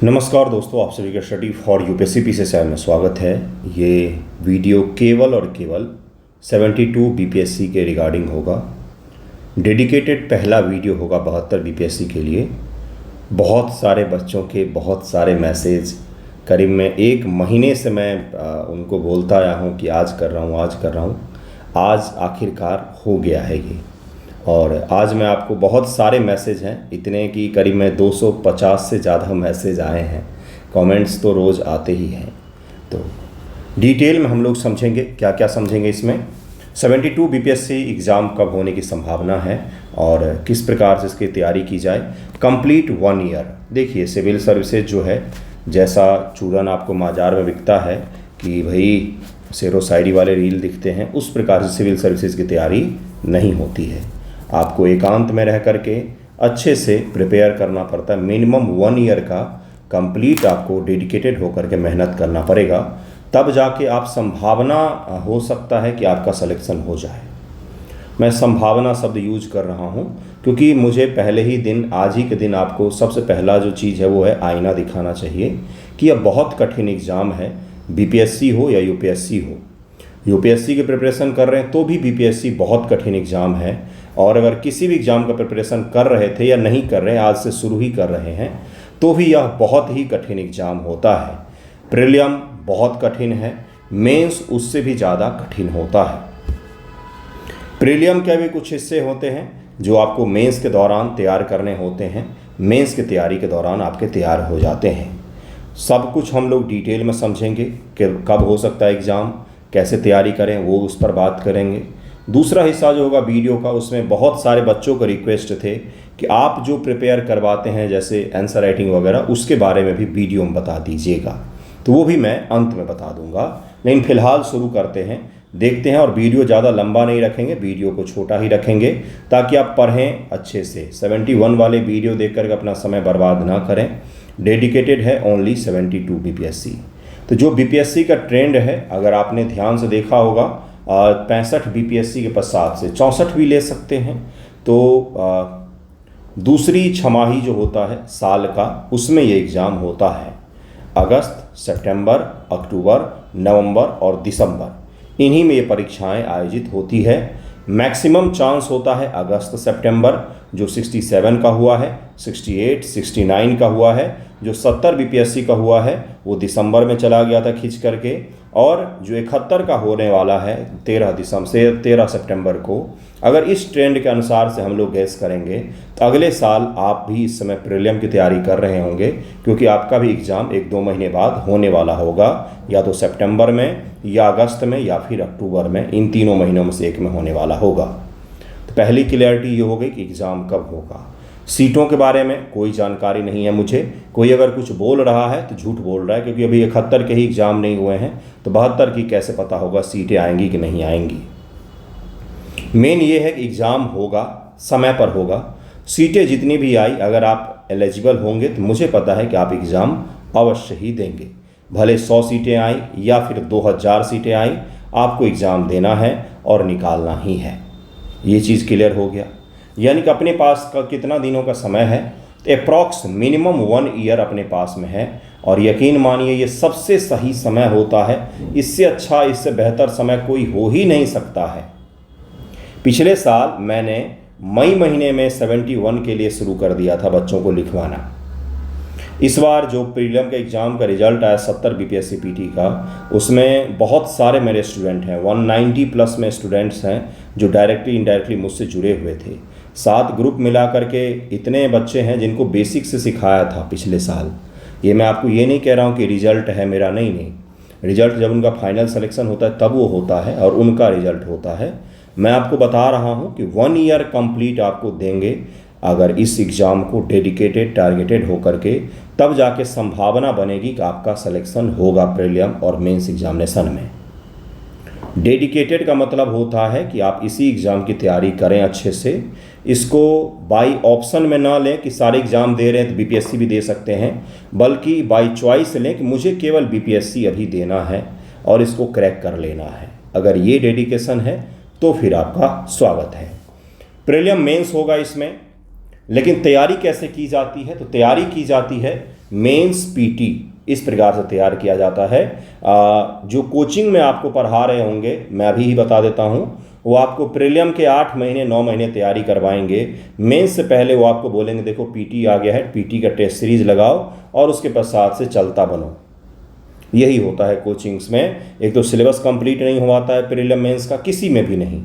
नमस्कार दोस्तों, आप सभी का study for UPSC PC channel में स्वागत है। ये वीडियो केवल और केवल 72 बीपीएससी के रिगार्डिंग होगा। डेडिकेटेड पहला वीडियो होगा 72 बीपीएससी के लिए। बहुत सारे बच्चों के बहुत सारे मैसेज, करीब में एक महीने से मैं उनको बोलता आया हूँ कि आज कर रहा हूँ। आज आखिरकार हो गया है ये। और आज मैं आपको बहुत सारे मैसेज हैं, इतने कि करीब में 250 से ज़्यादा मैसेज आए हैं। कमेंट्स तो रोज़ आते ही हैं। तो डिटेल में हम लोग समझेंगे, क्या क्या समझेंगे इसमें। 72 बीपीएससी एग्ज़ाम कब होने की संभावना है और किस प्रकार से इसकी तैयारी की जाए। Complete 1 year. देखिए, सिविल सर्विसेज जो है, जैसा चूरन आपको बाजार में बिकता है कि भाई शेरो शायरी वाले रील दिखते हैं, उस प्रकार से सिविल सर्विसेज की तैयारी नहीं होती है। आपको एकांत में रह करके अच्छे से प्रिपेयर करना पड़ता है। मिनिमम 1 ईयर का कंप्लीट आपको डेडिकेटेड होकर के मेहनत करना पड़ेगा, तब जाके आप संभावना हो सकता है कि आपका सिलेक्शन हो जाए। मैं संभावना शब्द यूज कर रहा हूँ क्योंकि मुझे पहले ही दिन, आज ही के दिन आपको सबसे पहला जो चीज़ है वो है आईना दिखाना चाहिए कि यह बहुत कठिन एग्ज़ाम है। बीपीएससी हो या यूपीएससी हो, यूपीएससी की प्रिपरेशन कर रहे हैं तो भी बीपीएससी बहुत कठिन एग्ज़ाम है। और अगर किसी भी एग्ज़ाम का प्रिपरेशन कर रहे थे या नहीं कर रहे हैं, आज से शुरू ही कर रहे हैं, तो भी यह बहुत ही कठिन एग्ज़ाम होता है। प्रीलिम बहुत कठिन है, मेंस उससे भी ज़्यादा कठिन होता है। प्रीलिम के भी कुछ हिस्से होते हैं जो आपको मेंस के दौरान तैयार करने होते हैं। मेंस की तैयारी के दौरान आपके तैयार हो जाते हैं। सब कुछ हम लोग डिटेल में समझेंगे कि कब हो सकता है एग्ज़ाम, कैसे तैयारी करें, वो उस पर बात करेंगे। दूसरा हिस्सा जो होगा वीडियो का, उसमें बहुत सारे बच्चों को रिक्वेस्ट थे कि आप जो प्रिपेयर करवाते हैं जैसे आंसर राइटिंग वगैरह, उसके बारे में भी वीडियो में बता दीजिएगा। तो वो भी मैं अंत में बता दूंगा। लेकिन फ़िलहाल शुरू करते हैं, देखते हैं। और वीडियो ज़्यादा लंबा नहीं रखेंगे, वीडियो को छोटा ही रखेंगे ताकि आप पढ़ें अच्छे से। 71 वाले वीडियो देख कर अपना समय बर्बाद ना करें। डेडिकेटेड है ओनली 72 बीपीएससी। तो जो बीपीएससी का ट्रेंड है, अगर आपने ध्यान से देखा होगा, 65 बीपीएससी के पश्चात से 64 भी ले सकते हैं। तो दूसरी छमाही जो होता है साल का, उसमें ये एग्ज़ाम होता है। अगस्त, सितंबर, अक्टूबर, नवंबर और दिसंबर, इन्हीं में ये परीक्षाएं आयोजित होती है। मैक्सिमम चांस होता है अगस्त सितंबर, जो 67 का हुआ है, 68, 69 का हुआ है। जो 70 बीपीएससी का हुआ है वो दिसंबर में चला गया था खींच करके। और जो 71 का होने वाला है 13 सितंबर को, अगर इस ट्रेंड के अनुसार से हम लोग गैस करेंगे तो अगले साल आप भी इस समय प्रीलिम की तैयारी कर रहे होंगे, क्योंकि आपका भी एग्ज़ाम 1-2 महीने बाद होने वाला होगा, या तो सितंबर में या अगस्त में या फिर अक्टूबर में। इन तीनों महीनों में से एक में होने वाला होगा। तो पहली क्लियरिटी ये हो गई कि एग्ज़ाम कब होगा। सीटों के बारे में कोई जानकारी नहीं है मुझे। कोई अगर कुछ बोल रहा है तो झूठ बोल रहा है, क्योंकि अभी 71 के ही एग्ज़ाम नहीं हुए हैं, तो 72 की कैसे पता होगा सीटें आएंगी कि नहीं आएंगी। मेन ये है कि एग्ज़ाम होगा, समय पर होगा। सीटें जितनी भी आई, अगर आप एलिजिबल होंगे तो मुझे पता है कि आप एग्ज़ाम अवश्य ही देंगे। भले 100 सीटें आई या फिर 2000 सीटें आई, आपको एग्ज़ाम देना है और निकालना ही है। ये चीज़ क्लियर हो गया। यानी कि अपने पास का कितना दिनों का समय है, अप्रॉक्स मिनिमम 1 ईयर अपने पास में है। और यकीन मानिए ये सबसे सही समय होता है। इससे अच्छा, इससे बेहतर समय कोई हो ही नहीं सकता है। पिछले साल मैंने मई महीने में 71 के लिए शुरू कर दिया था बच्चों को लिखवाना। इस बार जो प्रीलिम के एग्ज़ाम का रिजल्ट आया 70 बीपीएससी पीटी का, उसमें बहुत सारे मेरे स्टूडेंट हैं, 190 प्लस में स्टूडेंट्स हैं जो डायरेक्टली इनडायरेक्टली मुझसे जुड़े हुए थे। 7 ग्रुप मिला करके इतने बच्चे हैं जिनको बेसिक से सिखाया था पिछले साल। ये मैं आपको ये नहीं कह रहा हूँ कि रिजल्ट है मेरा, नहीं। रिजल्ट जब उनका फाइनल सिलेक्शन होता है तब वो होता है और उनका रिजल्ट होता है। मैं आपको बता रहा हूँ कि 1 ईयर कंप्लीट आपको देंगे अगर इस एग्ज़ाम को डेडिकेटेड, टारगेटेड होकर के, तब जाके संभावना बनेगी कि आपका सिलेक्शन होगा प्रीलिम और मेंस एग्जामिनेशन में। डेडिकेटेड का मतलब होता है कि आप इसी एग्ज़ाम की तैयारी करें अच्छे से। इसको बाय ऑप्शन में ना लें कि सारे एग्ज़ाम दे रहे हैं तो बीपीएससी भी दे सकते हैं, बल्कि बाय चॉइस लें कि मुझे केवल बीपीएससी अभी देना है और इसको क्रैक कर लेना है। अगर ये डेडिकेशन है तो फिर आपका स्वागत है। प्रीलिम मेंस होगा इसमें। लेकिन तैयारी कैसे की जाती है? तो तैयारी की जाती है मेंस पीटी इस प्रकार से तैयार किया जाता है। जो कोचिंग में आपको पढ़ा रहे होंगे, मैं अभी ही बता देता हूँ, वो आपको प्रीलियम के 8 महीने 9 महीने तैयारी करवाएंगे। मेंस से पहले वो आपको बोलेंगे देखो पीटी आ गया है, पीटी का टेस्ट सीरीज लगाओ और उसके पश्चात से चलता बनो। यही होता है कोचिंग्स में। एक तो सिलेबस कंप्लीट नहीं हो पाता है प्रीलियम मेंस का, किसी में भी नहीं।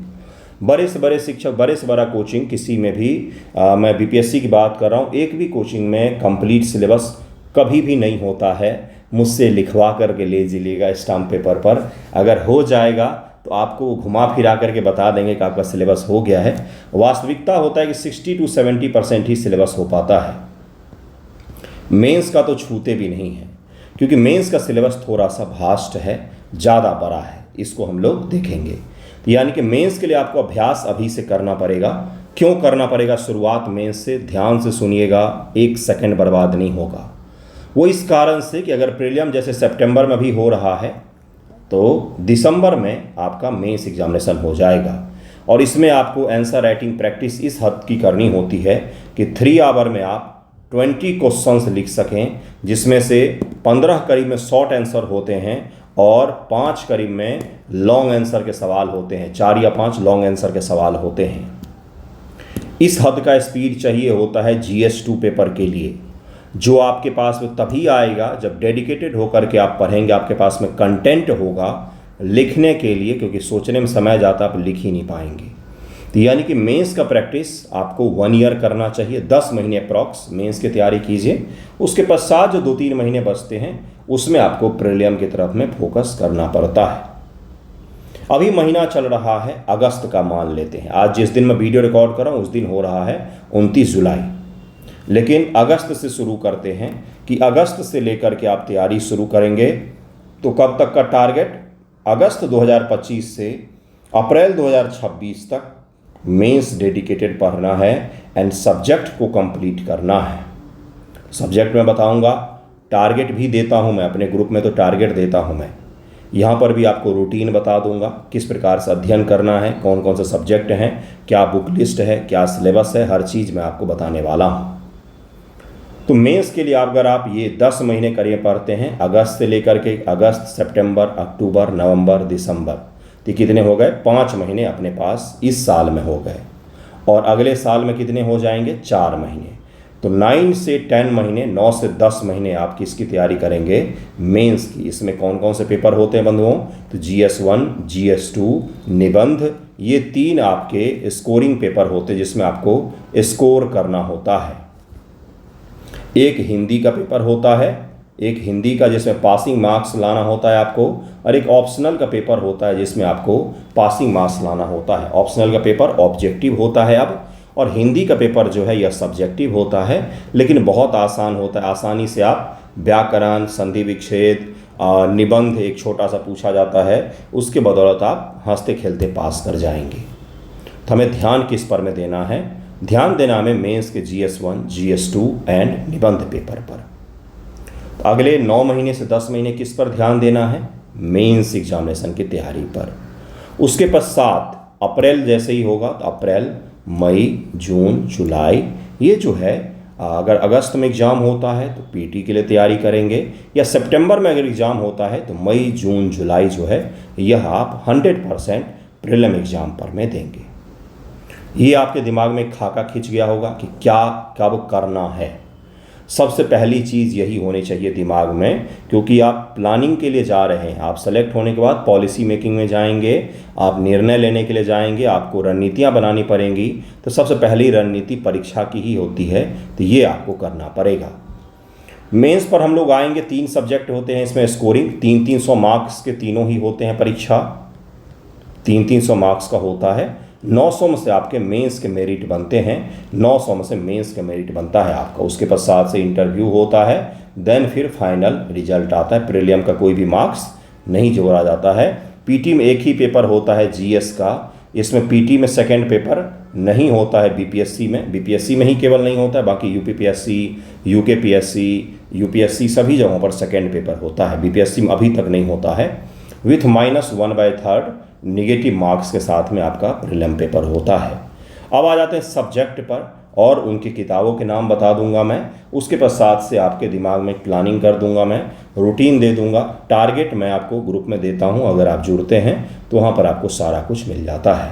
बड़े से बड़े शिक्षक, बड़े से बड़ा कोचिंग किसी में भी, मैं बीपीएससी की बात कर रहा हूँ, एक भी कोचिंग में कंप्लीट सिलेबस कभी भी नहीं होता है। मुझसे लिखवा करके ले लीजिएगा स्टाम्प पेपर पर, अगर हो जाएगा तो आपको घुमा फिरा करके बता देंगे कि आपका सिलेबस हो गया है। वास्तविकता होता है कि 60 to 70% ही सिलेबस हो पाता है। मेंस का तो छूते भी नहीं है, क्योंकि मेंस का सिलेबस थोड़ा सा वास्ट है, ज़्यादा बड़ा है। इसको हम लोग देखेंगे। यानी कि मेंस के लिए आपको अभ्यास अभी से करना पड़ेगा। क्यों करना पड़ेगा? शुरुआत मेंस से, ध्यान से सुनिएगा, 1 सेकंड बर्बाद नहीं होगा। वो इस कारण से कि अगर प्रीलियम जैसे सितंबर में भी हो रहा है तो दिसंबर में आपका मेंस एग्जामिनेशन हो जाएगा। और इसमें आपको आंसर राइटिंग प्रैक्टिस इस हद की करनी होती है कि 3 आवर में आप 20 क्वेश्चंस लिख सकें, जिसमें से 15 करीब में शॉर्ट आंसर होते हैं और 5 करीब में लॉन्ग आंसर के सवाल होते हैं। 4 या 5 लॉन्ग आंसर के सवाल होते हैं। इस हद का स्पीड चाहिए होता है GS2 पेपर के लिए, जो आपके पास में तभी आएगा जब डेडिकेटेड होकर के आप पढ़ेंगे, आपके पास में कंटेंट होगा लिखने के लिए, क्योंकि सोचने में समय जाता आप लिख ही नहीं पाएंगे। तो यानी कि मेंस का प्रैक्टिस आपको 1 ईयर करना चाहिए, 10 महीने अप्रॉक्स मेंस की तैयारी कीजिए। उसके पश्चात जो 2-3 महीने बचते हैं उसमें आपको प्रीलियम की तरफ में फोकस करना पड़ता है। अभी महीना चल रहा है अगस्त का, मान लेते हैं आज जिस दिन मैं वीडियो रिकॉर्ड कर रहा हूँ उस दिन हो रहा है 29 जुलाई, लेकिन अगस्त से शुरू करते हैं कि अगस्त से लेकर के आप तैयारी शुरू करेंगे तो कब तक का टारगेट? अगस्त 2025 से अप्रैल 2026 तक मेंस डेडिकेटेड पढ़ना है एंड सब्जेक्ट को कंप्लीट करना है। सब्जेक्ट में बताऊंगा, टारगेट भी देता हूं मैं अपने ग्रुप में, तो टारगेट देता हूं मैं। यहाँ पर भी आपको रूटीन बता दूंगा किस प्रकार से अध्ययन करना है, कौन कौन से सब्जेक्ट हैं, क्या बुक लिस्ट है, क्या सिलेबस है, हर चीज़ मैं आपको बताने वाला हूँ। तो मेंस के लिए अगर आप ये 10 महीने करिए पढ़ते हैं, अगस्त से लेकर के अगस्त, सितंबर, अक्टूबर, नवंबर, दिसंबर, तो कितने हो गए? 5 महीने अपने पास इस साल में हो गए। और अगले साल में कितने हो जाएंगे? 4 महीने। तो 9 से 10 महीने, 9 से 10 महीने आप किसकी तैयारी करेंगे? मेंस की। इसमें कौन कौन से पेपर होते हैं बंधुओं? तो GS1, GS2, निबंध, ये 3 आपके स्कोरिंग पेपर होते हैं जिसमें आपको स्कोर करना होता है। एक हिंदी का पेपर होता है, एक हिंदी का जिसमें पासिंग मार्क्स लाना होता है आपको, और एक ऑप्शनल का पेपर होता है जिसमें आपको पासिंग मार्क्स लाना होता है। ऑप्शनल का पेपर ऑब्जेक्टिव होता है अब, और हिंदी का पेपर जो है यह सब्जेक्टिव होता है, लेकिन बहुत आसान होता है। आसानी से आप व्याकरण, संधि विच्छेद, निबंध एक छोटा सा पूछा जाता है, उसके बदौलत आप हंसते खेलते पास कर जाएंगे। तो हमें ध्यान किस पर में देना है? ध्यान देना हमें मेंस के GS1, GS2 एंड निबंध पेपर पर। तो अगले 9 महीने से 10 महीने किस पर ध्यान देना है? मेंस एग्जामिनेशन की तैयारी पर। उसके पश्चात अप्रैल जैसे ही होगा तो अप्रैल, मई, जून, जुलाई, ये जो है अगर अगस्त में एग्ज़ाम होता है तो पीटी के लिए तैयारी करेंगे, या सितंबर में अगर एग्ज़ाम होता है तो मई, जून, जुलाई जो है यह आप 100% प्रीलिम एग्ज़ाम पर में देंगे। ये आपके दिमाग में खाका खिंच गया होगा कि क्या कब करना है। सबसे पहली चीज़ यही होनी चाहिए दिमाग में, क्योंकि आप प्लानिंग के लिए जा रहे हैं। आप सेलेक्ट होने के बाद पॉलिसी मेकिंग में जाएंगे, आप निर्णय लेने के लिए जाएंगे, आपको रणनीतियाँ बनानी पड़ेंगी। तो सबसे पहली रणनीति परीक्षा की ही होती है, तो ये आपको करना पड़ेगा। मेंस पर हम लोग आएंगे, 3 सब्जेक्ट होते हैं इसमें स्कोरिंग, 300 मार्क्स के तीनों ही होते हैं। परीक्षा 300 मार्क्स का होता है। 900 में से आपके मेंस के मेरिट बनते हैं, 900 में से मेंस का मेरिट बनता है आपका। उसके पश्चात से इंटरव्यू होता है, देन फिर फाइनल रिजल्ट आता है। प्रीलियम का कोई भी मार्क्स नहीं जोड़ा जाता है। पीटी में एक ही पेपर होता है GS का, इसमें पीटी में सेकंड पेपर नहीं होता है। बीपीएससी में ही केवल नहीं होता है, बाकी यूपीपीएससी, यूकेपीएससी, यूपीएससी सभी जगहों पर सेकंड पेपर होता है। बीपीएससी में अभी तक नहीं होता है। विथ -1/3 निगेटिव मार्क्स के साथ में आपका प्रीलिम पेपर होता है। अब आ जाते हैं सब्जेक्ट पर। और उनकी किताबों के नाम बता दूंगा मैं। उसके पश्चात से आपके दिमाग में एक प्लानिंग कर दूंगा मैं, रूटीन दे दूंगा, टारगेट मैं आपको ग्रुप में देता हूं। अगर आप जुड़ते हैं तो वहां पर आपको सारा कुछ मिल जाता है।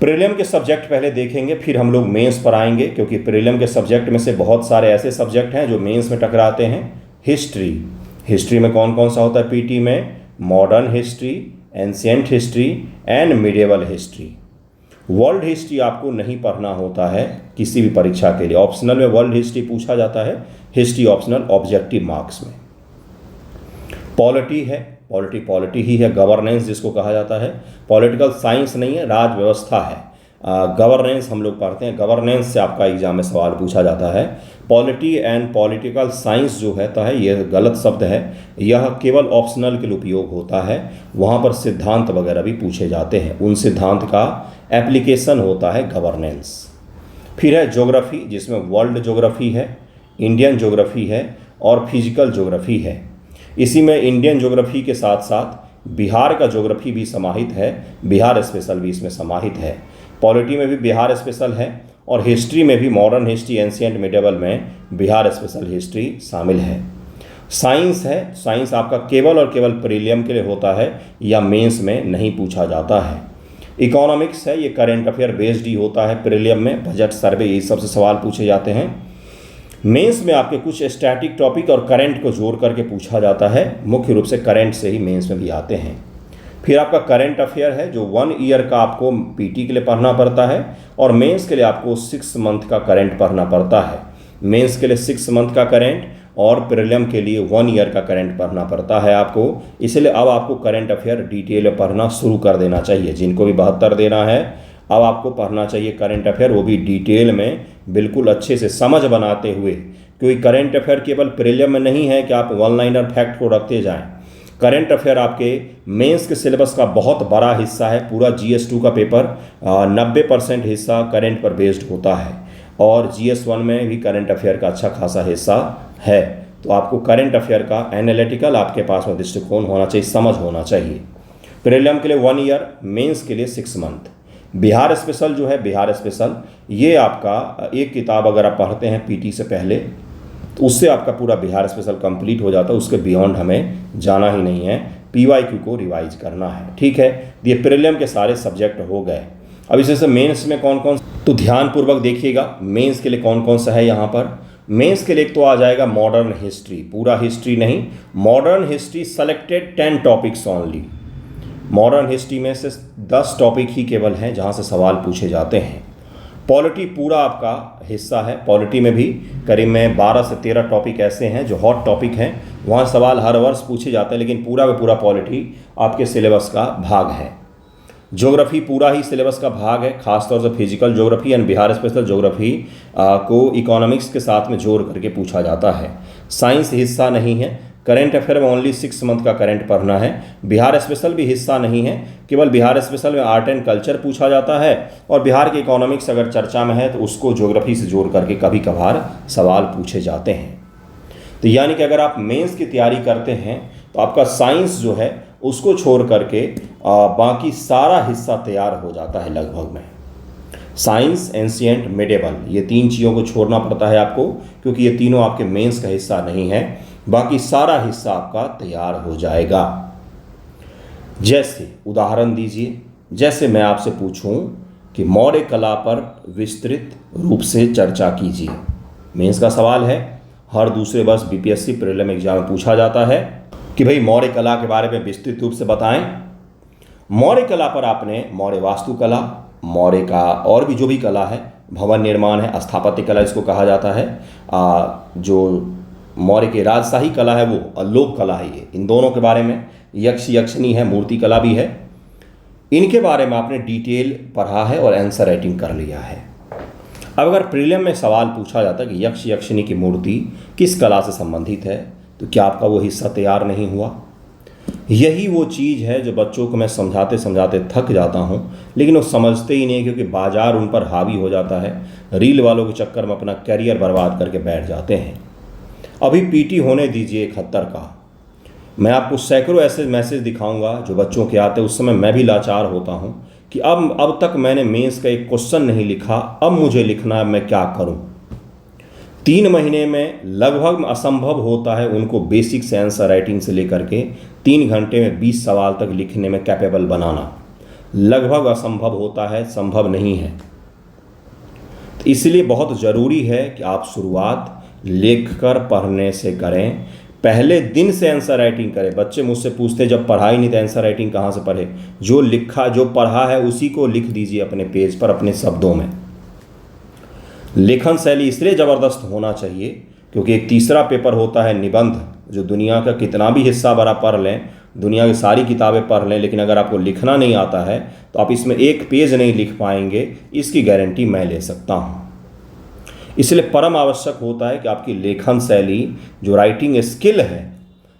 प्रीलिम के सब्जेक्ट पहले देखेंगे, फिर हम लोग मेंस पर आएंगे, क्योंकि प्रीलिम के सब्जेक्ट में से बहुत सारे ऐसे सब्जेक्ट हैं जो मेंस में टकराते हैं। हिस्ट्री में कौन कौन सा होता है पीटी में? Modern history, ancient history and medieval history. World history आपको नहीं पढ़ना होता है किसी भी परीक्षा के लिए। ऑप्शनल में वर्ल्ड हिस्ट्री पूछा जाता है, हिस्ट्री ऑप्शनल ऑब्जेक्टिव मार्क्स में। पॉलिटी है, पॉलिटी ही है, गवर्नेंस जिसको कहा जाता है। पॉलिटिकल साइंस नहीं है, राज व्यवस्था है। गवर्नेंस हम लोग पढ़ते हैं, गवर्नेंस से आपका एग्जाम में सवाल पूछा जाता है। पॉलिटी एंड पॉलिटिकल साइंस जो होता है ये गलत शब्द है, यह केवल ऑप्शनल के लिए उपयोग होता है। वहाँ पर सिद्धांत वगैरह भी पूछे जाते हैं, उन सिद्धांत का एप्लीकेशन होता है गवर्नेंस। फिर है ज्योग्राफी, जिसमें वर्ल्ड ज्योग्राफी है, इंडियन ज्योग्राफी है और फिजिकल ज्योग्राफी है। इसी में इंडियन ज्योग्राफी के साथ साथ बिहार का ज्योग्राफी भी समाहित है, बिहार स्पेशल भी इसमें समाहित है। पॉलिटी में भी बिहार स्पेशल है और हिस्ट्री में भी मॉडर्न हिस्ट्री, एंशिएंट, मिडिएवल में बिहार स्पेशल हिस्ट्री शामिल है। साइंस है, साइंस आपका केवल और केवल प्रीलिम के लिए होता है या मेंस में नहीं पूछा जाता है। इकोनॉमिक्स है, ये करेंट अफेयर बेस्ड ही होता है। प्रीलिम में बजट, सर्वे, ये सबसे सवाल पूछे जाते हैं। मेंस में आपके कुछ स्टैटिक टॉपिक और करंट को जोड़ करके पूछा जाता है, मुख्य रूप से करंट से ही मेंस में भी आते हैं। फिर आपका करंट अफेयर है जो 1 ईयर का आपको पीटी के लिए पढ़ना पड़ता है और मेंस के लिए आपको 6 मंथ का करंट पढ़ना पड़ता है। मेंस के लिए 6 मंथ का करंट और प्रीलिम के लिए 1 ईयर का करंट पढ़ना पड़ता है आपको। इसलिए अब आपको करंट अफेयर डिटेल में पढ़ना शुरू कर देना चाहिए। जिनको भी 72 देना है अब आपको पढ़ना चाहिए करंट अफेयर, वो भी डिटेल में, बिल्कुल अच्छे से समझ बनाते हुए। क्योंकि करंट अफेयर केवल प्रीलिम में नहीं है कि आप वन लाइनर फैक्ट को रखते जाएं। करंट अफेयर आपके मेंस के सिलेबस का बहुत बड़ा हिस्सा है। पूरा GS2 का पेपर 90% हिस्सा करंट पर बेस्ड होता है और GS1 में भी करंट अफेयर का अच्छा खासा हिस्सा है। तो आपको करंट अफेयर का एनालिटिकल आपके पास में दृष्टिकोण होना चाहिए, समझ होना चाहिए। प्रीलिम के लिए 1 ईयर, मेंस के लिए 6 मंथ। बिहार स्पेशल जो है, बिहार स्पेशल ये आपका एक किताब अगर आप पढ़ते हैं पीटी से पहले तो उससे आपका पूरा बिहार स्पेशल कंप्लीट हो जाता है। उसके बियॉन्ड हमें जाना ही नहीं है, PYQ को रिवाइज करना है। ठीक है, ये प्रीलिम के सारे सब्जेक्ट हो गए। अब इसी से मेंस में कौन कौन, तो ध्यानपूर्वक देखिएगा मेंस के लिए कौन कौन सा है। यहाँ पर मेंस के लिए तो आ जाएगा मॉडर्न हिस्ट्री, पूरा हिस्ट्री नहीं, modern history selected 10 topics only. Modern history में से 10 टॉपिक ही केवल हैं जहाँ से सवाल पूछे जाते हैं। पॉलिटी पूरा आपका हिस्सा है, पॉलिटी में भी करीब में 12 से 13 टॉपिक ऐसे हैं जो हॉट टॉपिक हैं, वहाँ सवाल हर वर्ष पूछे जाते हैं, लेकिन पूरा का पूरा पॉलिटी आपके सिलेबस का भाग है। ज्योग्राफी पूरा ही सिलेबस का भाग है, खासतौर से physical geography and Bihar special geography को इकोनॉमिक्स के साथ में जोड़ करके पूछा जाता है। साइंस हिस्सा नहीं है। करंट अफेयर में ओनली 6 मंथ का करंट पढ़ना है। बिहार स्पेशल भी हिस्सा नहीं है, केवल बिहार स्पेशल में आर्ट एंड कल्चर पूछा जाता है और बिहार के इकोनॉमिक्स अगर चर्चा में है तो उसको ज्योग्राफी से जोड़ करके कभी कभार सवाल पूछे जाते हैं। तो यानी कि अगर आप मेंस की तैयारी करते हैं तो आपका साइंस जो है उसको छोड़ करके बाकी सारा हिस्सा तैयार हो जाता है लगभग में। साइंस, एंशिएंट, मिडिएवल, ये 3 चीज़ों को छोड़ना पड़ता है आपको, क्योंकि ये तीनों आपके मेंस का हिस्सा नहीं है। बाकी सारा हिस्सा आपका तैयार हो जाएगा। जैसे उदाहरण दीजिए, जैसे मैं आपसे पूछूं कि मौर्य कला पर विस्तृत रूप से चर्चा कीजिए। मेंस का सवाल है, हर दूसरे वर्ष BPSC प्रीलिम एग्जाम में पूछा जाता है कि भाई मौर्य कला के बारे में विस्तृत रूप से बताएं। मौर्य कला पर आपने मौर्य वास्तुकला, मौर्य का और भी जो भी कला है, भवन निर्माण है, स्थापत्य कला इसको कहा जाता है, जो मौर्य की राजशाही कला है वो लोक कला है, ये इन दोनों के बारे में, यक्ष यक्षिणी है, मूर्ति कला भी है, इनके बारे में आपने डिटेल पढ़ा है और आंसर राइटिंग कर लिया है। अब अगर प्रीलिम में सवाल पूछा जाता है कि यक्ष यक्षिणी की मूर्ति किस कला से संबंधित है, तो क्या आपका वो हिस्सा तैयार नहीं हुआ? यही वो चीज़ है जो बच्चों को मैं समझाते समझाते थक जाता हूँ, लेकिन वो समझते ही नहीं, क्योंकि बाजार उन पर हावी हो जाता है। रील वालों के चक्कर में अपना करियर बर्बाद करके बैठ जाते हैं। अभी पीटी होने दीजिए 71 का, मैं आपको सैकड़ों ऐसे मैसेज दिखाऊंगा जो बच्चों के आते हैं। उस समय मैं भी लाचार होता हूँ कि अब तक मैंने मेंस का एक क्वेश्चन नहीं लिखा, अब मुझे लिखना है, मैं क्या करूं। 3 महीने में लगभग असंभव होता है उनको बेसिक से आंसर राइटिंग से लेकर के 3 घंटे में 20 सवाल तक लिखने में कैपेबल बनाना। लगभग असंभव होता है, संभव नहीं है। तो इसलिए बहुत ज़रूरी है कि आप शुरुआत लिखकर पढ़ने से करें। पहले दिन से आंसर राइटिंग करें। बच्चे मुझसे पूछते हैं जब पढ़ा ही नहीं तो आंसर राइटिंग कहाँ से पढ़े। जो लिखा, जो पढ़ा है उसी को लिख दीजिए अपने पेज पर, अपने शब्दों में। लेखन शैली इसलिए ज़बरदस्त होना चाहिए क्योंकि एक तीसरा पेपर होता है निबंध, जो दुनिया का कितना भी हिस्सा भरा पढ़ लें, दुनिया की सारी किताबें पढ़ लें, लेकिन अगर आपको लिखना नहीं आता है तो आप इसमें एक पेज नहीं लिख पाएंगे, इसकी गारंटी मैं ले सकता हूँ। इसलिए परम आवश्यक होता है कि आपकी लेखन शैली, जो राइटिंग स्किल है,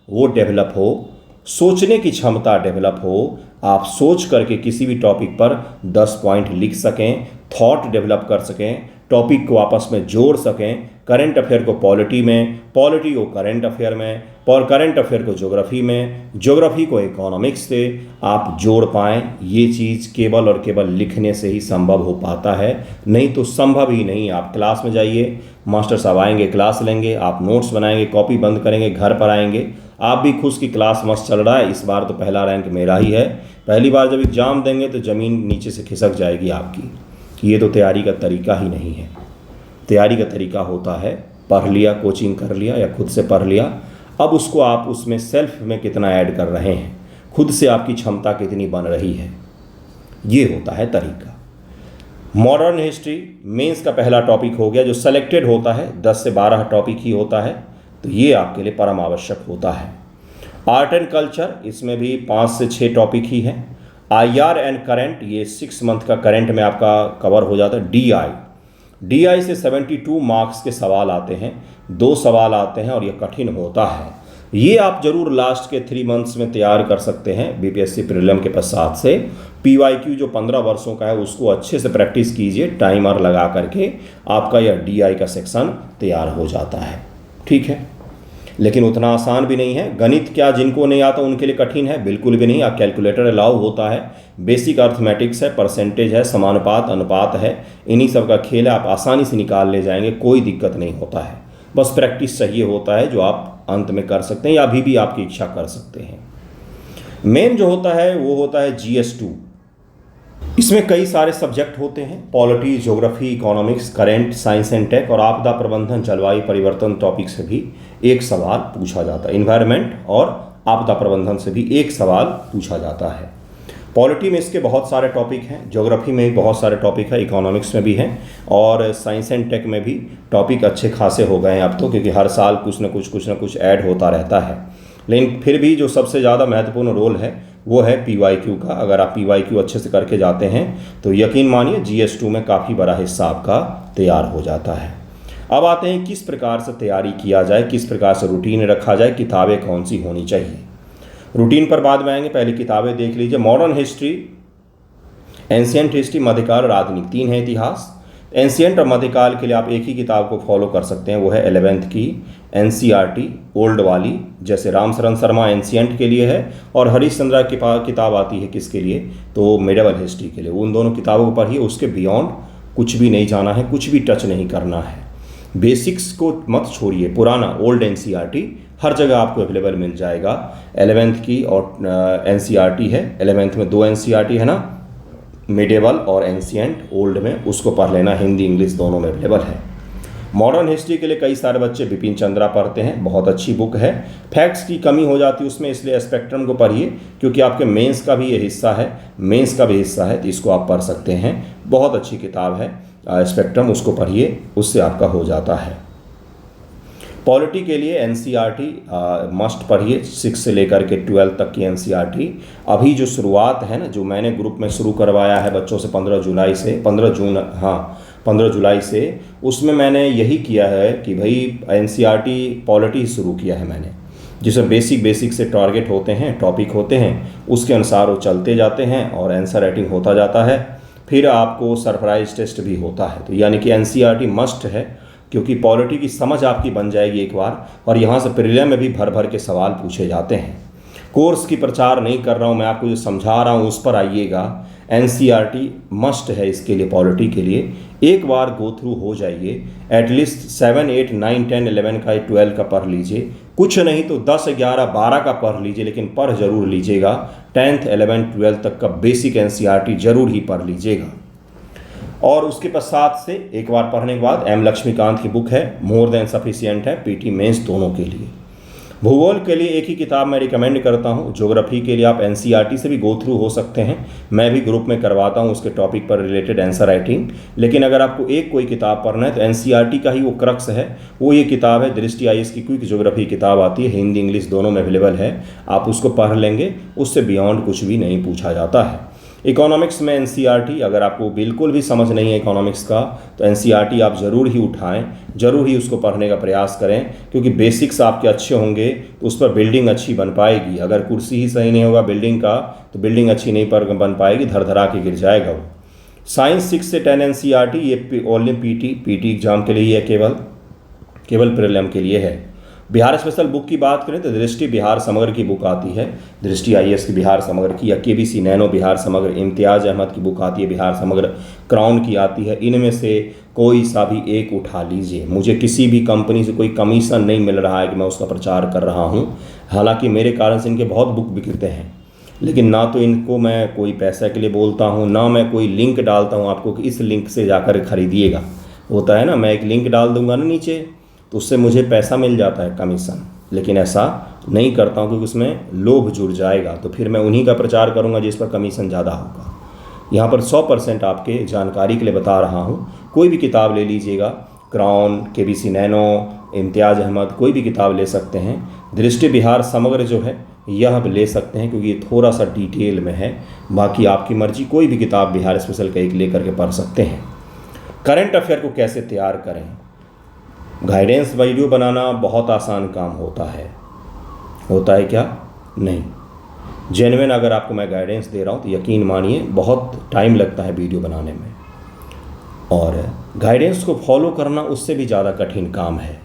वो डेवलप हो, सोचने की क्षमता डेवलप हो। आप सोच करके किसी भी टॉपिक पर 10 पॉइंट लिख सकें, थॉट डेवलप कर सकें, टॉपिक को आपस में जोड़ सकें, करंट अफेयर को पॉलिटी में, पॉलिटी को करंट अफेयर में, और करंट अफेयर को ज्योग्राफी में, ज्योग्राफी को इकोनॉमिक्स से आप जोड़ पाएँ। ये चीज़ केवल और केवल लिखने से ही संभव हो पाता है, नहीं तो संभव ही नहीं। आप क्लास में जाइए, मास्टर साहब आएंगे, क्लास लेंगे, आप नोट्स बनाएंगे, कॉपी बंद करेंगे, घर पर आएंगे, आप भी खुश की क्लास मस्त चल रहा है, इस बार तो पहला रैंक मेरा ही है। पहली बार जब एग्ज़ाम देंगे तो ज़मीन नीचे से खिसक जाएगी आपकी कि ये तो तैयारी का तरीका ही नहीं है। तैयारी का तरीका होता है पढ़ लिया, कोचिंग कर लिया या खुद से पढ़ लिया, अब उसको आप उसमें सेल्फ में कितना ऐड कर रहे हैं, खुद से आपकी क्षमता कितनी बन रही है, ये होता है तरीका। मॉडर्न हिस्ट्री मेंस का पहला टॉपिक हो गया, जो सेलेक्टेड होता है, 10 से 12 टॉपिक ही होता है, तो ये आपके लिए परम आवश्यक होता है। आर्ट एंड कल्चर, इसमें भी 5 से 6 टॉपिक ही हैं। IR एंड करंट, ये 6 मंथ का करंट में आपका कवर हो जाता है। DI से 72 मार्क्स के सवाल आते हैं, 2 सवाल आते हैं और ये कठिन होता है। ये आप जरूर लास्ट के 3 मंथ्स में तैयार कर सकते हैं BPSC प्रीलिम के पश्चात से। PYQ जो 15 वर्षों का है उसको अच्छे से प्रैक्टिस कीजिए, टाइमर लगा करके आपका यह DI का सेक्शन तैयार हो जाता है। ठीक है, लेकिन उतना आसान भी नहीं है। गणित क्या जिनको नहीं आता उनके लिए कठिन है? बिल्कुल भी नहीं। आप कैलकुलेटर अलाउ होता है, बेसिक अर्थमेटिक्स है, परसेंटेज है, समानुपात, अनुपात है, इन्हीं सब का खेल है, आप आसानी से निकाल ले जाएंगे, कोई दिक्कत नहीं होता है। बस प्रैक्टिस चाहिए होता है, जो आप अंत में कर सकते हैं या अभी भी आपकी इच्छा कर सकते हैं। मेन जो होता है वो होता है GS2। इसमें कई सारे सब्जेक्ट होते हैं, polity, geography, economics, current, science and tech और आपदा प्रबंधन, जलवायु परिवर्तन टॉपिक से भी एक सवाल पूछा जाता है। इन्वायरमेंट और आपदा प्रबंधन से भी एक सवाल पूछा जाता है। पॉलिटी में इसके बहुत सारे टॉपिक हैं, ज्योग्राफी में भी बहुत सारे टॉपिक है, इकोनॉमिक्स में भी हैं और साइंस एंड टेक में भी टॉपिक अच्छे खासे हो गए हैं अब तो, क्योंकि हर साल कुछ न कुछ ऐड होता रहता है। लेकिन फिर भी जो सबसे ज़्यादा महत्वपूर्ण रोल है वो है PYQ का। अगर आप PYQ अच्छे से करके जाते हैं तो यकीन मानिए GS2 में काफ़ी बड़ा हिस्सा आपका तैयार हो जाता है। अब आते हैं किस प्रकार से तैयारी किया जाए, किस प्रकार से रूटीन रखा जाए, किताबें कौन सी होनी चाहिए। रूटीन पर बाद में आएंगे, पहले किताबें देख लीजिए। मॉडर्न हिस्ट्री, एंशिएंट हिस्ट्री, मध्यकाल, राजनीति, 3 है इतिहास। एंशिएंट और मध्यकाल के लिए आप एक ही किताब को फॉलो कर सकते हैं, वो है 11th की NCERT ओल्ड वाली। जैसे रामशरण शर्मा एंशिएंट के लिए है और हरीश चंद्रा की किताब आती है किसके लिए, तो मिडिवल हिस्ट्री के लिए। उन दोनों किताबों को पढ़िए, उसके बियॉन्ड कुछ भी नहीं जाना है, कुछ भी टच नहीं करना है। बेसिक्स को मत छोड़िए। पुराना ओल्ड NCERT हर जगह आपको अवेलेबल मिल जाएगा। 11th की और NCERT है, 11th में 2 NCERT है ना, मिडिवल और एंशिएंट ओल्ड में, उसको पढ़ लेना, हिंदी इंग्लिश दोनों में अवेलेबल है। मॉडर्न हिस्ट्री के लिए कई सारे बच्चे बिपिन चंद्रा पढ़ते हैं, बहुत अच्छी बुक है। फैक्ट्स की कमी हो जाती है उसमें, इसलिए स्पेक्ट्रम को पढ़िए, क्योंकि आपके मेंस का भी ये हिस्सा है, मेंस का भी हिस्सा है, तो इसको आप पढ़ सकते हैं। बहुत अच्छी किताब है स्पेक्ट्रम, उसको पढ़िए, उससे आपका हो जाता है। पॉलिटी के लिए NCERT मस्ट पढ़िए, 6 से लेकर के 12 तक की NCERT। अभी जो शुरुआत है ना, जो मैंने ग्रुप में शुरू करवाया है बच्चों से 15 जुलाई से, उसमें मैंने यही किया है कि भाई NCERT पॉलिटी शुरू किया है मैंने, जिसमें बेसिक से टारगेट होते हैं, टॉपिक होते हैं, उसके अनुसार वो चलते जाते हैं और आंसर राइटिंग होता जाता है। फिर आपको सरप्राइज टेस्ट भी होता है, तो यानी कि NCERT मस्ट है, क्योंकि पॉलिटी की समझ आपकी बन जाएगी एक बार, और यहाँ से प्रीलिम में भी भर के सवाल पूछे जाते हैं। कोर्स की प्रचार नहीं कर रहा हूँ मैं, आपको जो समझा रहा हूँ उस पर आइएगा। एनसीईआरटी मस्ट है इसके लिए, पॉलिटी के लिए। एक बार गो थ्रू हो जाइए, एटलीस्ट 7, 8, 9, 10, 11 का, 12 का पढ़ लीजिए, कुछ नहीं तो 10, 11, 12 का पढ़ लीजिए, लेकिन पढ़ जरूर लीजिएगा। 10th, 11th, 12th तक का बेसिक एनसीईआरटी जरूर ही पढ़ लीजिएगा। और उसके पश्चात से एक बार पढ़ने के बाद एम लक्ष्मीकांत की बुक है, मोर देन सफिशिएंट है, पीटी मेंस दोनों के लिए। भूगोल के लिए एक ही किताब मैं रिकमेंड करता हूँ। ज्योग्राफी के लिए आप एनसीईआरटी से भी गो थ्रू हो सकते हैं, मैं भी ग्रुप में करवाता हूँ उसके टॉपिक पर रिलेटेड आंसर राइटिंग। लेकिन अगर आपको एक कोई किताब पढ़ना है तो एनसीईआरटी का ही वो क्रक्स है, वो ये किताब है दृष्टि आईएएस की क्विक ज्योग्राफी किताब आती है, हिंदी इंग्लिश दोनों में अवेलेबल है। आप उसको पढ़ लेंगे, उससे बियॉन्ड कुछ भी नहीं पूछा जाता है। इकोनॉमिक्स में एनसीईआरटी, अगर आपको बिल्कुल भी समझ नहीं है इकोनॉमिक्स का, तो एनसीईआरटी आप ज़रूर ही उठाएं, ज़रूर ही उसको पढ़ने का प्रयास करें, क्योंकि बेसिक्स आपके अच्छे होंगे तो उस पर बिल्डिंग अच्छी बन पाएगी। अगर कुर्सी ही सही नहीं होगा बिल्डिंग का, तो बिल्डिंग अच्छी नहीं बन पाएगी, धर के गिर जाएगा वो। साइंस 6 से 10 एनसीईआरटी ये ओनली पीटी एग्जाम के लिए है, केवल प्रीलिम के लिए है। बिहार स्पेशल बुक की बात करें तो दृष्टि बिहार समग्र की बुक आती है, दृष्टि आईएएस की बिहार समग्र की, या केबीसी नैनो बिहार समग्र, इम्तियाज़ अहमद की बुक आती है बिहार समग्र, क्राउन की आती है। इनमें से कोई सा भी एक उठा लीजिए। मुझे किसी भी कंपनी से कोई कमीशन नहीं मिल रहा है कि मैं उसका प्रचार कर रहा हूँ, हालांकि मेरे कारण से इनके बहुत बुक बिकते हैं, लेकिन ना तो इनको मैं कोई पैसा के लिए बोलता हूँ, ना मैं कोई लिंक डालता हूँ आपको कि इस लिंक से जाकर खरीदिएगा। होता है ना, मैं एक लिंक डाल दूंगा ना नीचे, तो उससे मुझे पैसा मिल जाता है कमीशन, लेकिन ऐसा नहीं करता हूँ क्योंकि उसमें लोभ जुड़ जाएगा, तो फिर मैं उन्हीं का प्रचार करूँगा जिस पर कमीशन ज़्यादा होगा। यहाँ पर 100% आपके जानकारी के लिए बता रहा हूँ। कोई भी किताब ले लीजिएगा, क्राउन, केबीसी नैनो, इम्तियाज़ अहमद, कोई भी किताब ले सकते हैं। दृष्टि बिहार समग्र जो है यह आप ले सकते हैं क्योंकि ये थोड़ा सा डिटेल में है, बाकी आपकी मर्जी, कोई भी किताब बिहार स्पेशल का एक लेकर के पढ़ सकते हैं। करंट अफेयर को कैसे तैयार करें? गाइडेंस वीडियो बनाना बहुत आसान काम होता है क्या? नहीं, जेन्युइन अगर आपको मैं गाइडेंस दे रहा हूँ तो यकीन मानिए बहुत टाइम लगता है वीडियो बनाने में, और गाइडेंस को फॉलो करना उससे भी ज़्यादा कठिन काम है।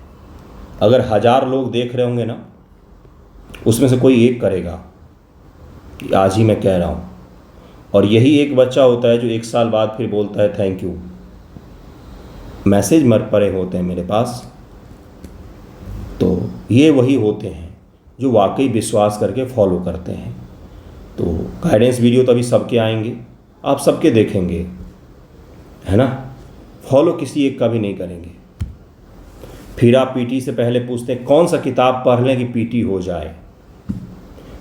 अगर 1000 लोग देख रहे होंगे ना, उसमें से कोई एक करेगा कि आज ही मैं कह रहा हूँ, और यही एक बच्चा होता है जो 1 साल बाद फिर बोलता है थैंक यू। मैसेज मर पड़े होते हैं मेरे पास, तो ये वही होते हैं जो वाकई विश्वास करके फॉलो करते हैं। तो गाइडेंस वीडियो तो अभी सबके आएंगे, आप सबके देखेंगे, है ना, फॉलो किसी एक का भी नहीं करेंगे। फिर आप पीटी से पहले पूछते हैं कौन सा किताब पढ़ लें कि पीटी हो जाए,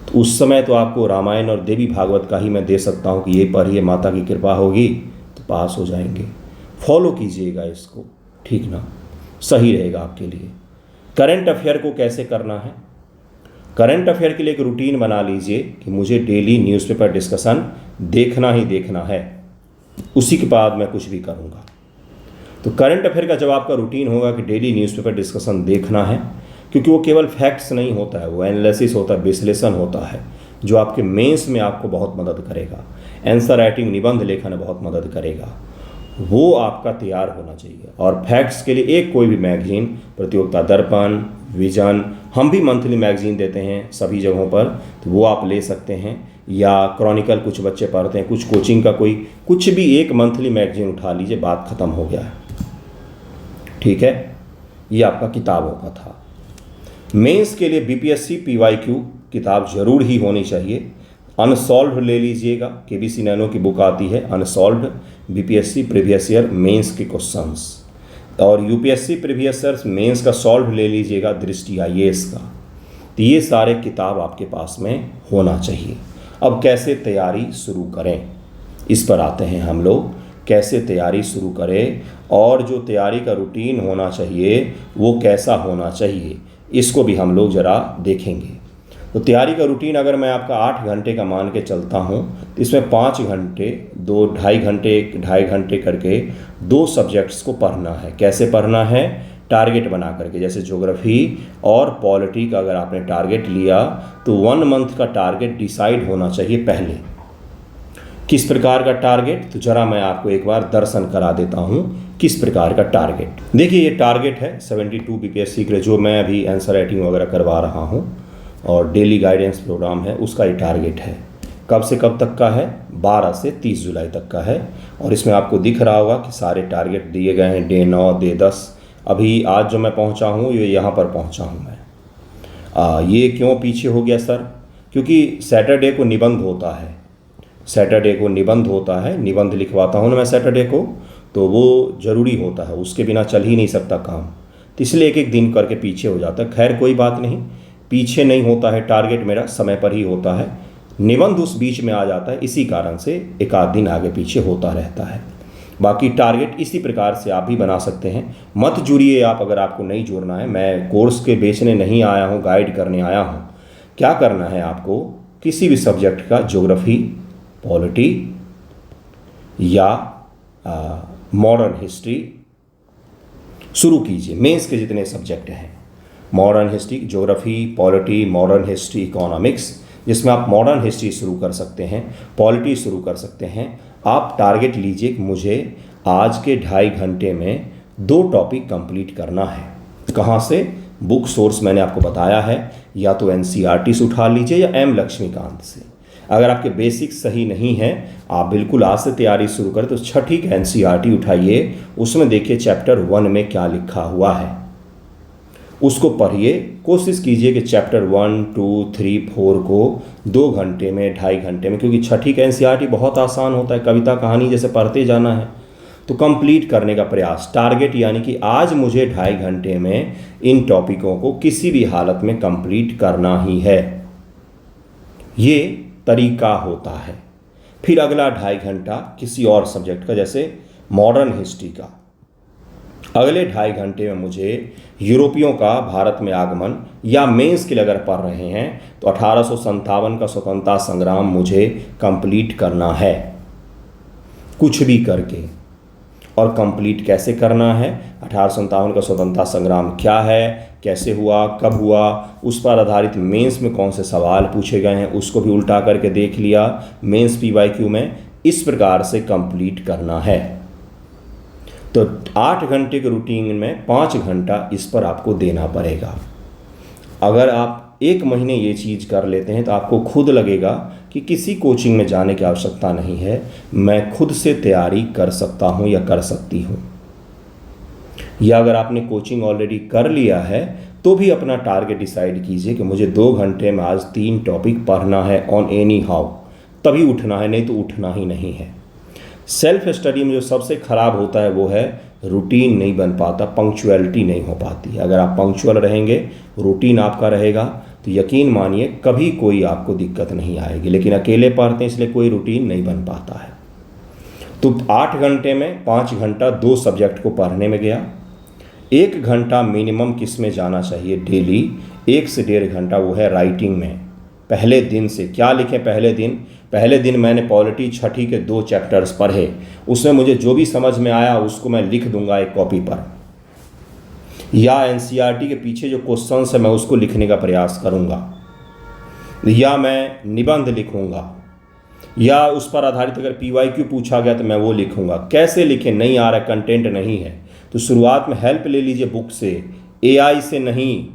तो उस समय तो आपको रामायण और देवी भागवत का ही मैं दे सकता हूँ कि ये पढ़िए, माता की कृपा होगी तो पास हो जाएंगे। फॉलो कीजिएगा इसको, ठीक ना, सही रहेगा आपके लिए। करंट अफेयर को कैसे करना है? करंट अफेयर के लिए एक रूटीन बना लीजिए कि मुझे डेली न्यूज़पेपर डिस्कशन देखना ही देखना है, उसी के बाद मैं कुछ भी करूँगा। तो करंट अफेयर का जब आपका रूटीन होगा कि डेली न्यूज़पेपर डिस्कशन देखना है, क्योंकि वो केवल फैक्ट्स नहीं होता है, वो एनालिसिस होता है, विश्लेषण होता है, जो आपके मेंस में आपको बहुत मदद करेगा, आंसर राइटिंग, निबंध लेखन में बहुत मदद करेगा, वो आपका तैयार होना चाहिए। और फैक्ट्स के लिए एक कोई भी मैगजीन, प्रतियोगिता दर्पण, विजन, हम भी मंथली मैगजीन देते हैं सभी जगहों पर, तो वो आप ले सकते हैं, या क्रॉनिकल कुछ बच्चे पढ़ते हैं, कुछ कोचिंग का कोई, कुछ भी एक मंथली मैगजीन उठा लीजिए, बात ख़त्म हो गया है, ठीक है। ये आपका किताबों का था। मेंस के लिए बीपीएससी पीवाईक्यू किताब जरूर ही होनी चाहिए। अनसॉल्व्ड ले लीजिएगा, केबीसी नैनो की बुक आती है unsolved, BPSC previous year mains के क्वेश्चंस, और यूपीएससी प्रीवियस ईयर मेंस का सॉल्व ले लीजिएगा दृष्टि आईएएस का। तो ये सारे किताब आपके पास में होना चाहिए। अब कैसे तैयारी शुरू करें, इस पर आते हैं हम लोग, कैसे तैयारी शुरू करें, और जो तैयारी का रूटीन होना चाहिए वो कैसा होना चाहिए, इसको भी हम लोग ज़रा देखेंगे। तो तैयारी का रूटीन अगर मैं आपका 8 घंटे का मान के चलता हूँ, तो इसमें 5 घंटे, 2-2.5 घंटे, 2.5 घंटे करके 2 सब्जेक्ट्स को पढ़ना है। कैसे पढ़ना है? टारगेट बना करके, जैसे ज्योग्राफी और पॉलिटी का अगर आपने टारगेट लिया तो 1 मंथ का टारगेट डिसाइड होना चाहिए पहले। किस प्रकार का टारगेट? तो जरा मैं आपको एक बार दर्शन करा देता हूँ किस प्रकार का टारगेट। देखिए ये टारगेट है 72 बीपीएससी के लिए, जो मैं अभी आंसर राइटिंग वगैरह करवा रहा हूँ, और डेली गाइडेंस प्रोग्राम है, उसका ये टारगेट है। कब से कब तक का है? 12 से 30 जुलाई तक का है। और इसमें आपको दिख रहा होगा कि सारे टारगेट दिए गए हैं, डे 9, डे 10। अभी आज जो मैं पहुंचा हूं ये यहाँ पर पहुंचा हूं मैं। ये क्यों पीछे हो गया सर? क्योंकि सैटरडे को निबंध होता है, सैटरडे को निबंध होता है, निबंध लिखवाता हूँ ना मैं सैटरडे को, तो वो ज़रूरी होता है, उसके बिना चल ही नहीं सकता काम। तो इसलिए एक एक दिन करके पीछे हो जाता है। खैर कोई बात नहीं, पीछे नहीं होता है, टारगेट मेरा समय पर ही होता है, निबंध उस बीच में आ जाता है, इसी कारण से एक आध दिन आगे पीछे होता रहता है। बाकी टारगेट इसी प्रकार से आप भी बना सकते हैं। मत जुड़िए आप, अगर आपको नहीं जुड़ना है। मैं कोर्स के बेचने नहीं आया हूँ, गाइड करने आया हूँ। क्या करना है आपको? किसी भी सब्जेक्ट का, ज्योग्राफी, पॉलिटी या मॉडर्न हिस्ट्री शुरू कीजिए। मेंस के जितने सब्जेक्ट हैं, modern history, geography, polity, modern history, economics, जिसमें आप मॉडर्न हिस्ट्री शुरू कर सकते हैं, पॉलिटी शुरू कर सकते हैं। आप टारगेट लीजिए कि मुझे आज के 2.5 घंटे में 2 टॉपिक कंप्लीट करना है। कहाँ से? बुक सोर्स मैंने आपको बताया है, या तो एनसीईआरटी से उठा लीजिए या एम लक्ष्मीकांत से। अगर आपके बेसिक्स सही नहीं हैं, आप बिल्कुल आज से तैयारी शुरू करें तो छठी का एनसीईआरटी उठाइए, उसमें देखिए चैप्टर 1 में क्या लिखा हुआ है, उसको पढ़िए। कोशिश कीजिए कि चैप्टर 1, 2, 3, 4 को 2 घंटे में, 2.5 घंटे में, क्योंकि छठी का एनसीईआरटी बहुत आसान होता है, कविता कहानी जैसे पढ़ते जाना है, तो कंप्लीट करने का प्रयास। टारगेट यानी कि आज मुझे 2.5 घंटे में इन टॉपिकों को किसी भी हालत में कंप्लीट करना ही है, ये तरीका होता है। फिर अगला 2.5 घंटा किसी और सब्जेक्ट का, जैसे मॉडर्न हिस्ट्री का। अगले 2.5 घंटे में मुझे यूरोपियों का भारत में आगमन, या मेंस के लिए अगर पढ़ रहे हैं तो 1857 का स्वतंत्रता संग्राम मुझे कंप्लीट करना है, कुछ भी करके। और कंप्लीट कैसे करना है? 1857 का स्वतंत्रता संग्राम क्या है, कैसे हुआ, कब हुआ, उस पर आधारित मेंस में कौन से सवाल पूछे गए हैं, उसको भी उल्टा करके देख लिया मेंस पीवाईक्यू में। इस प्रकार से कंप्लीट करना है। तो 8 घंटे के रूटीन में 5 घंटा इस पर आपको देना पड़ेगा। अगर आप 1 महीने ये चीज़ कर लेते हैं तो आपको खुद लगेगा कि किसी कोचिंग में जाने की आवश्यकता नहीं है, मैं खुद से तैयारी कर सकता हूँ या कर सकती हूँ। या अगर आपने कोचिंग ऑलरेडी कर लिया है तो भी अपना टारगेट डिसाइड कीजिए कि मुझे 2 घंटे में आज 3 टॉपिक पढ़ना है ऑन एनी हाउ, तभी उठना है, नहीं तो उठना ही नहीं है। सेल्फ स्टडी में जो सबसे ख़राब होता है वो है रूटीन नहीं बन पाता, पंक्चुअलिटी नहीं हो पाती। अगर आप पंक्चुअल रहेंगे, रूटीन आपका रहेगा, तो यकीन मानिए कभी कोई आपको दिक्कत नहीं आएगी। लेकिन अकेले पढ़ते हैं इसलिए कोई रूटीन नहीं बन पाता है। तो 8 घंटे में 5 घंटा 2 सब्जेक्ट को पढ़ने में गया। 1 घंटा मिनिमम किस में जाना चाहिए डेली? 1 से 1.5 घंटा वो है राइटिंग में। पहले दिन से क्या लिखें? पहले दिन मैंने पॉलिटी छठी के 2 चैप्टर्स पढ़े, उसमें मुझे जो भी समझ में आया उसको मैं लिख दूंगा एक कॉपी पर, या एनसीईआरटी के पीछे जो क्वेश्चंस है मैं उसको लिखने का प्रयास करूंगा, या मैं निबंध लिखूंगा, या उस पर आधारित अगर पीवाईक्यू पूछा गया तो मैं वो लिखूंगा। कैसे लिखें? नहीं आ रहा, कंटेंट नहीं है, तो शुरुआत में हेल्प ले लीजिए बुक से, एआई से नहीं।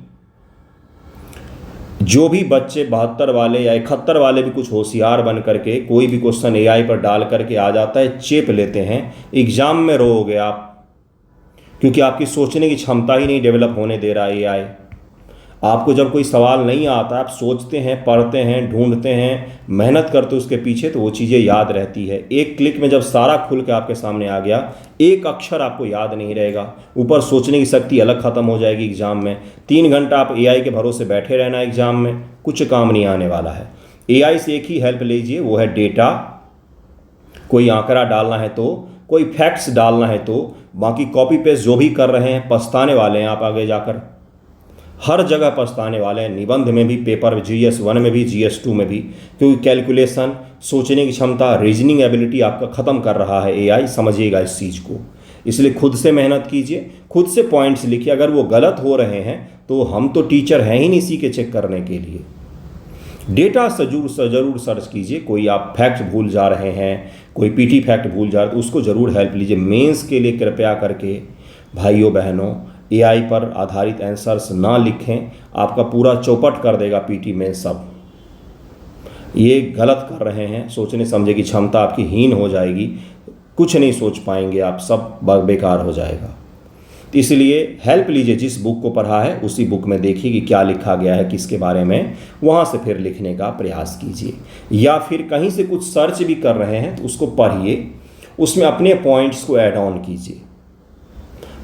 जो भी बच्चे 72 वाले या 71 वाले भी कुछ होशियार बन करके कोई भी क्वेश्चन एआई पर डाल करके आ जाता है, चेप लेते हैं, एग्जाम में रोओगे आप, क्योंकि आपकी सोचने की क्षमता ही नहीं डेवलप होने दे रहा है एआई। आपको जब कोई सवाल नहीं आता, आप सोचते हैं, पढ़ते हैं, ढूंढते हैं, मेहनत करते उसके पीछे, तो वो चीज़ें याद रहती है। एक क्लिक में जब सारा खुल के आपके सामने आ गया, एक अक्षर आपको याद नहीं रहेगा, ऊपर सोचने की शक्ति अलग ख़त्म हो जाएगी एग्जाम में। 3 घंटा आप एआई के भरोसे बैठे रहना एग्जाम में, कुछ काम नहीं आने वाला है। एआई से एक ही हेल्प लीजिए, वो है डेटा। कोई आंकड़ा डालना है तो, कोई फैक्ट्स डालना है तो, बाकी कॉपी पेस्ट जो भी कर रहे हैं पछताने वाले हैं आप आगे जाकर, हर जगह पछताने वाले हैं। निबंध में भी, पेपर GS1 में भी, GS2 में भी, क्योंकि कैलकुलेशन, सोचने की क्षमता, रीजनिंग एबिलिटी आपका ख़त्म कर रहा है एआई, समझिएगा इस चीज़ को। इसलिए खुद से मेहनत कीजिए, खुद से पॉइंट्स लिखिए। अगर वो गलत हो रहे हैं तो हम तो टीचर हैं ही नहीं इसी के चेक करने के लिए। डेटा से ज़रूर सर्च कीजिए। कोई आप फैक्ट भूल जा रहे हैं, कोई पीटी फैक्ट भूल जा रहे हैं तो उसको ज़रूर हेल्प लीजिए। मेंस के लिए कृपया करके भाइयों बहनों एआई पर आधारित आंसर्स ना लिखें, आपका पूरा चौपट कर देगा पीटी में सब। ये गलत कर रहे हैं, सोचने समझने की क्षमता आपकी हीन हो जाएगी, कुछ नहीं सोच पाएंगे आप, सब बेकार हो जाएगा। तो इसलिए हेल्प लीजिए, जिस बुक को पढ़ा है उसी बुक में देखिए कि क्या लिखा गया है किसके बारे में, वहाँ से फिर लिखने का प्रयास कीजिए। या फिर कहीं से कुछ सर्च भी कर रहे हैं तो उसको पढ़िए, उसमें अपने पॉइंट्स को ऐड ऑन कीजिए,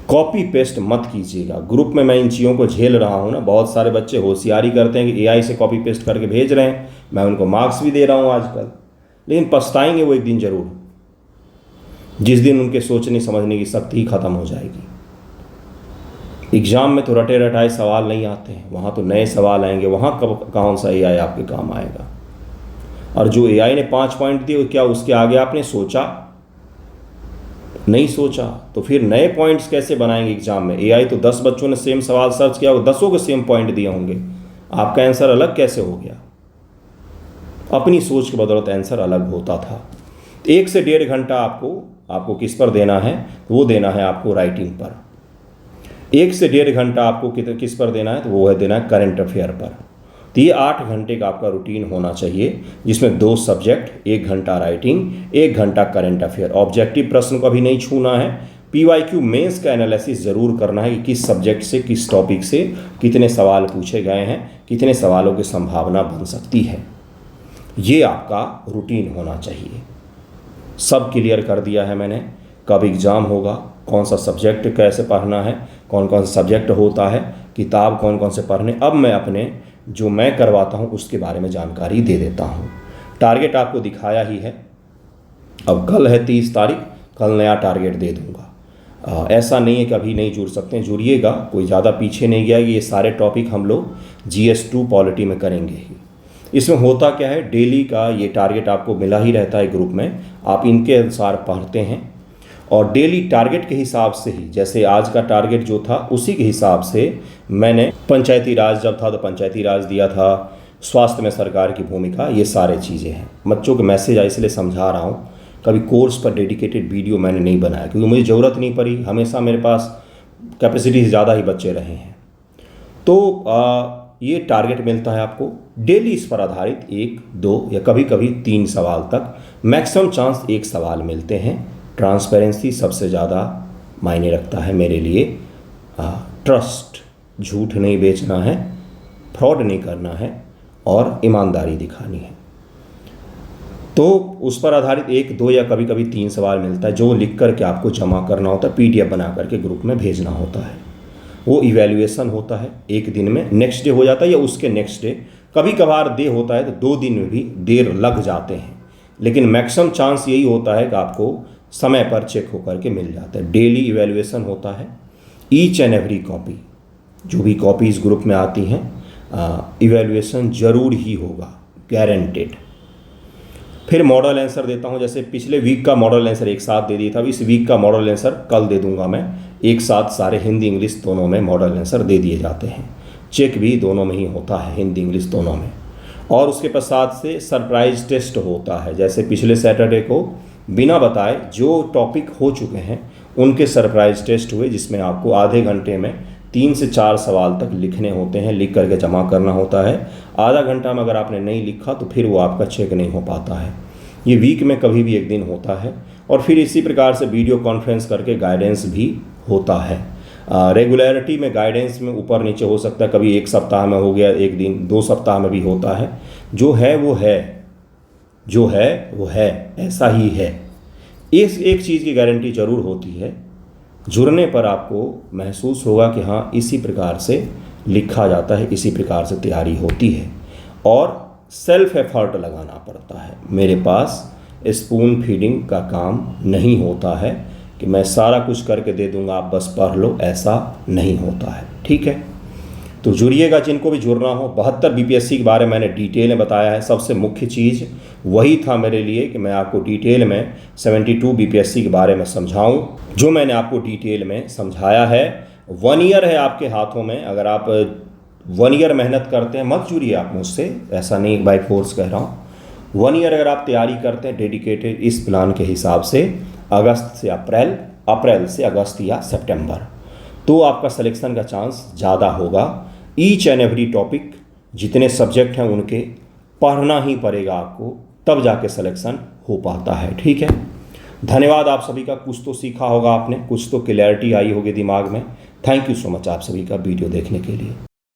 कॉपी पेस्ट मत कीजिएगा। ग्रुप में मैं इन चीज़ों को झेल रहा हूँ ना, बहुत सारे बच्चे होशियारी करते हैं कि एआई से कॉपी पेस्ट करके भेज रहे हैं, मैं उनको मार्क्स भी दे रहा हूँ आजकल, लेकिन पछताएंगे वो एक दिन ज़रूर, जिस दिन उनके सोचने समझने की शक्ति ही खत्म हो जाएगी। एग्ज़ाम में तो रटे रटाए सवाल नहीं आते हैं, वहाँ तो नए सवाल आएंगे, वहाँ कब कौन सा एआई आपके काम आएगा। और जो एआई ने 5 पॉइंट दिए, क्या उसके आगे आपने सोचा? नहीं सोचा, तो फिर नए पॉइंट्स कैसे बनाएंगे एग्जाम में? एआई तो 10 बच्चों ने सेम सवाल सर्च किया, वो 10 को सेम पॉइंट दिए होंगे, आपका आंसर अलग कैसे हो गया? अपनी सोच के बदौलत आंसर अलग होता था। 1 से 1.5 घंटा आपको किस पर देना है? वो देना है आपको राइटिंग पर। 1 से 1.5 घंटा आपको किस पर देना है? तो वो है देना है करंट अफेयर पर। तो ये 8 घंटे का आपका रूटीन होना चाहिए, जिसमें 2 सब्जेक्ट, 1 घंटा राइटिंग, 1 घंटा करंट अफेयर। ऑब्जेक्टिव प्रश्न को अभी नहीं छूना है, पीवाईक्यू मेंस का एनालिसिस ज़रूर करना है कि किस सब्जेक्ट से, किस टॉपिक से कितने सवाल पूछे गए हैं, कितने सवालों की संभावना बन सकती है। ये आपका रूटीन होना चाहिए। सब क्लियर कर दिया है मैंने, कब एग्ज़ाम होगा, कौन सा सब्जेक्ट कैसे पढ़ना है, कौन कौन सा सब्जेक्ट होता है, किताब कौन कौन से पढ़ने। अब मैं अपने जो मैं करवाता हूँ उसके बारे में जानकारी दे देता हूँ। टारगेट आपको दिखाया ही है, अब कल है 30 तारीख, कल नया टारगेट दे दूँगा। ऐसा नहीं है कि अभी नहीं जुड़ सकते हैं, जुड़िएगा, कोई ज़्यादा पीछे नहीं गया कि ये सारे टॉपिक हम लोग GS2 पॉलिटी में करेंगे ही। इसमें होता क्या है, डेली का ये टारगेट आपको मिला ही रहता है ग्रुप में, आप इनके अनुसार पढ़ते हैं और डेली टारगेट के हिसाब से ही, जैसे आज का टारगेट जो था उसी के हिसाब से मैंने पंचायती राज जब था तो पंचायती राज दिया था, स्वास्थ्य में सरकार की भूमिका, ये सारे चीज़ें हैं। बच्चों के मैसेज इसलिए समझा रहा हूँ, कभी कोर्स पर डेडिकेटेड वीडियो मैंने नहीं बनाया क्योंकि मुझे ज़रूरत नहीं पड़ी, हमेशा मेरे पास कैपेसिटी से ज़्यादा ही बच्चे रहे हैं। तो ये टारगेट मिलता है आपको डेली, इस पर आधारित 1, 2 या कभी कभी 3 सवाल तक, मैक्सिमम चांस 1 सवाल मिलते हैं। ट्रांसपेरेंसी सबसे ज़्यादा मायने रखता है मेरे लिए, ट्रस्ट, झूठ नहीं बेचना है, फ्रॉड नहीं करना है और ईमानदारी दिखानी है। तो उस पर आधारित 1, 2 या कभी कभी 3 सवाल मिलता है, जो लिख करके आपको जमा करना होता है, PDF बना करके ग्रुप में भेजना होता है। वो इवैल्यूएशन होता है 1 दिन में, नेक्स्ट डे हो जाता है या उसके नेक्स्ट डे, कभी कभार डे होता है तो 2 दिन में भी देर लग जाते हैं, लेकिन मैक्सिमम चांस यही होता है कि आपको समय पर चेक होकर के मिल जाता है। डेली इवैल्यूएशन होता है, ईच एंड एवरी कॉपी, जो भी कॉपीज़ ग्रुप में आती हैं, इवैल्यूएशन ज़रूर ही होगा, गारंटेड। फिर मॉडल आंसर देता हूं, जैसे पिछले वीक का मॉडल आंसर एक साथ दे दिया था, इस वीक का मॉडल आंसर कल दे दूंगा मैं, एक साथ सारे हिंदी इंग्लिश दोनों में मॉडल आंसर दे दिए जाते हैं। चेक भी दोनों में ही होता है, हिंदी इंग्लिश दोनों में। और उसके पश्चात से सरप्राइज टेस्ट होता है, जैसे पिछले सैटरडे को बिना बताए जो टॉपिक हो चुके हैं उनके सरप्राइज टेस्ट हुए, जिसमें आपको आधे घंटे में 3 से 4 सवाल तक लिखने होते हैं, लिख करके जमा करना होता है। आधा घंटा में अगर आपने नहीं लिखा तो फिर वो आपका चेक नहीं हो पाता है। ये वीक में कभी भी एक दिन होता है। और फिर इसी प्रकार से वीडियो कॉन्फ्रेंस करके गाइडेंस भी होता है। रेगुलरिटी में गाइडेंस में ऊपर नीचे हो सकता है, कभी 1 सप्ताह में हो गया, 1 दिन, 2 सप्ताह में भी होता है। जो है वो है, जो है वो है, ऐसा ही है। इस एक चीज़ की गारंटी ज़रूर होती है, जुड़ने पर आपको महसूस होगा कि हाँ इसी प्रकार से लिखा जाता है, इसी प्रकार से तैयारी होती है और सेल्फ एफर्ट लगाना पड़ता है। मेरे पास स्पून फीडिंग का काम नहीं होता है कि मैं सारा कुछ करके दे दूंगा आप बस पढ़ लो, ऐसा नहीं होता है। ठीक है, तो जुड़िएगा जिनको भी जुड़ना हो। 72 BPSC के बारे में मैंने डिटेल में बताया है। सबसे मुख्य चीज़ वही था मेरे लिए कि मैं आपको डिटेल में 72 BPSC के बारे में समझाऊं, जो मैंने आपको डिटेल में समझाया है। 1 ईयर है आपके हाथों में, अगर आप 1 ईयर मेहनत करते हैं, मत जुड़िए आप मुझसे, ऐसा नहीं बाई फोर्स कह रहा हूँ। 1 ईयर अगर आप तैयारी करते हैं डेडिकेटेड इस प्लान के हिसाब से, अगस्त से अप्रैल, अप्रैल से अगस्त या सितंबर, तो आपका सिलेक्शन का चांस ज़्यादा होगा। ईच एंड एवरी टॉपिक, जितने सब्जेक्ट हैं उनके पढ़ना ही पड़ेगा आपको, तब जाके सिलेक्शन हो पाता है। ठीक है, धन्यवाद आप सभी का। कुछ तो सीखा होगा आपने, कुछ तो क्लैरिटी आई होगी दिमाग में। थैंक यू सो मच आप सभी का वीडियो देखने के लिए।